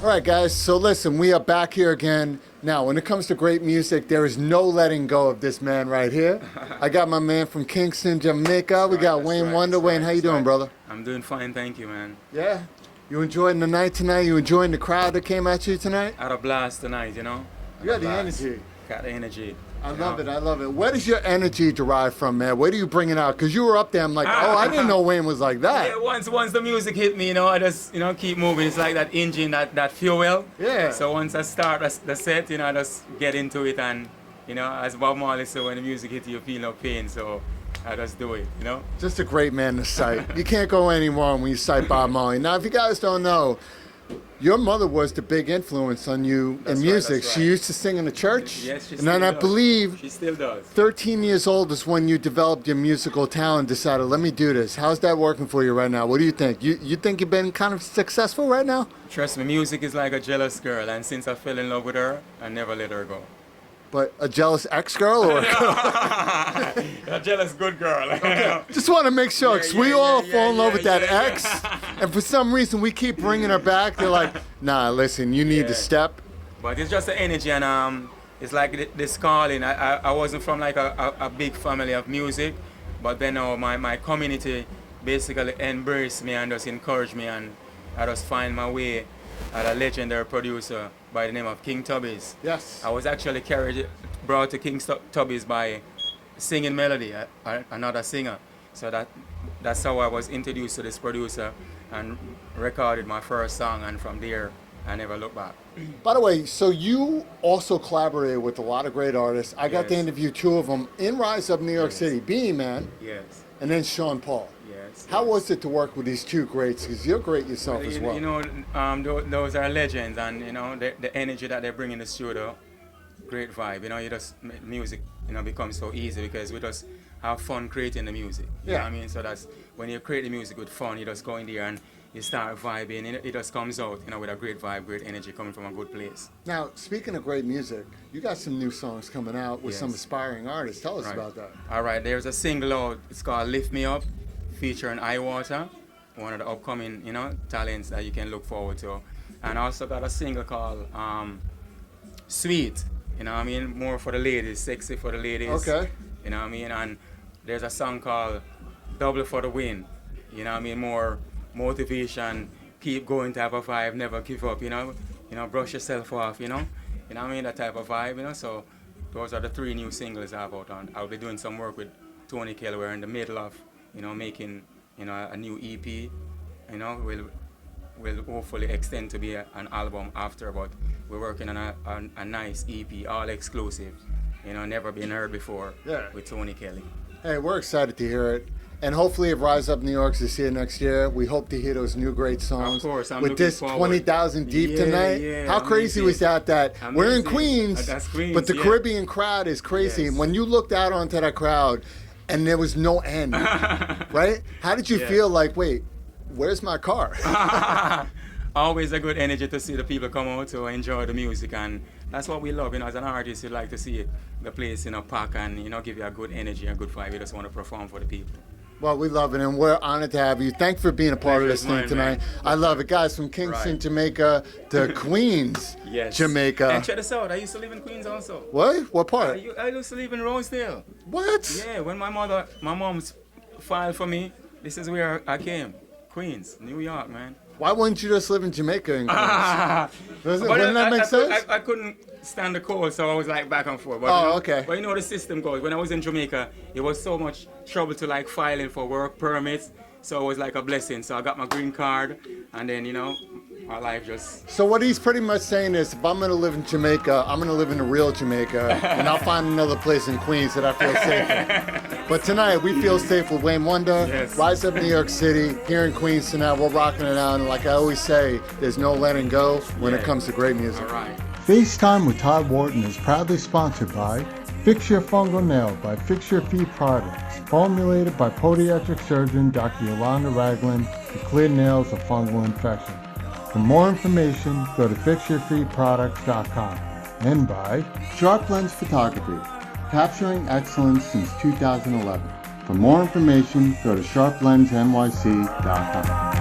All right, guys, so listen, we are back here again. Now, when it comes to great music, there is no letting go of this man right here. I got my man from Kingston, Jamaica. We got Wayne Wonder. Wayne, how you doing, brother? I'm doing fine, thank you, man. Yeah? You enjoying the night tonight? You enjoying the crowd that came at you tonight? I had a blast tonight, you know? You got the energy. Got the energy. I love it. I love it. Where does your energy derive from, man? Where do you bring it out? Because you were up there, I'm like, oh, I didn't know Wayne was like that. Yeah, once the music hit me, you know, I just, you know, keep moving. It's like that engine, that fuel. Yeah. So once I start the set, you know, I just get into it and, you know, as Bob Marley said, when the music hits you, feel no pain. So I just do it, you know? Just a great man to cite. You can't go any wrong when you cite Bob Marley. Now, if you guys don't know, your mother was the big influence on you in music. Right. She used to sing in the church. Yes, she and still then I does. believe She still does. 13 years old is when you developed your musical talent, decided, let me do this. How's that working for you right now? What do you think? You think you've been kind of successful right now? Trust me, music is like a jealous girl, and since I fell in love with her, I never let her go. But a jealous ex-girl or A jealous good girl. Okay. Just want to make sure, because we all fall in love with that ex, and for some reason we keep bringing her back. They're like, nah, listen, you need to step. But it's just the energy, and it's like this calling. I wasn't from like a big family of music, but then my community basically embraced me and just encouraged me, and I just find my way at a legendary producer by the name of King Tubby's. Yes. I was actually brought to King Tubby's by Singing Melody, another singer. So that's how I was introduced to this producer and recorded my first song, and from there I never looked back. By the way, so you also collaborated with a lot of great artists. I got to interview two of them in Rise Up New York City, Beanie Man, and then Sean Paul. How was it to work with these two greats? Because you're great yourself as well. You know, those are legends, and you know the energy that they bring in the studio, great vibe. You know, you just music, you know, becomes so easy because we just have fun creating the music. You know what I mean? So that's when you create the music with fun, you just go in there and you start vibing, and it just comes out, you know, with a great vibe, great energy coming from a good place. Now, speaking of great music, you got some new songs coming out with some aspiring artists. Tell us about that. All right, there's a single out. It's called "Lift Me Up," featuring Iwater, one of the upcoming, you know, talents that you can look forward to. And also got a single called "Sweet." You know what I mean? More for the ladies, sexy for the ladies. Okay. You know what I mean? And there's a song called "Double for the Win." You know what I mean? More motivation, keep going type of vibe, never give up, you know, brush yourself off, you know what I mean, that type of vibe, you know. So those are the three new singles I have out on. I'll be doing some work with Tony Kelly. We're in the middle of, you know, making, you know, a new EP, you know, will hopefully extend to be an album after, but we're working on a nice EP, all exclusive, you know, never been heard before with Tony Kelly. Hey, we're excited to hear it. And hopefully if Rise Up New York's is here next year, we hope to hear those new great songs. Of course, I'm with this forward. 20,000 Deep tonight. Yeah, how crazy was that we're in Queens, that's Queens, but the Caribbean crowd is crazy. And when you looked out onto that crowd and there was no end, right? How did you feel like, wait, where's my car? Always a good energy to see the people come out to enjoy the music, and that's what we love, you know, as an artist. You like to see the place, you know, pack and, you know, give you a good energy, a good vibe. You just want to perform for the people. Well, we love it, and we're honored to have you. Thanks for being a part of this thing tonight. I love it. Guys, from Kingston, Jamaica to Queens, Jamaica. And check this out. I used to live in Queens also. What? What part? I used to live in Rosedale. What? Yeah, when my mom's filed for me, this is where I came. Queens, New York, man. Why wouldn't you just live in Jamaica and Queens? Wouldn't that make sense? I couldn't stand the cold, so I was like back and forth. But, oh, you know, okay. But you know the system goes. When I was in Jamaica, it was so much trouble to like filing for work permits. So it was like a blessing. So I got my green card, and then, you know, my life just... So what he's pretty much saying is, if I'm going to live in Jamaica, I'm going to live in the real Jamaica, and I'll find another place in Queens that I feel safe in. But tonight, we feel safe with Wayne Wonder, Rise Up New York City, here in Queens tonight. We're rocking it out, and like I always say, there's no letting go when it comes to great music. All right. FaceTime with Todd Wharton is proudly sponsored by Fix Your Fungal Nail by Fix Your Feet Products, formulated by podiatric surgeon Dr. Yolanda Ragland to clear nails of fungal infection. For more information, go to fixyourfeetproducts.com. And by Sharp Lens Photography, capturing excellence since 2011. For more information, go to sharplensnyc.com.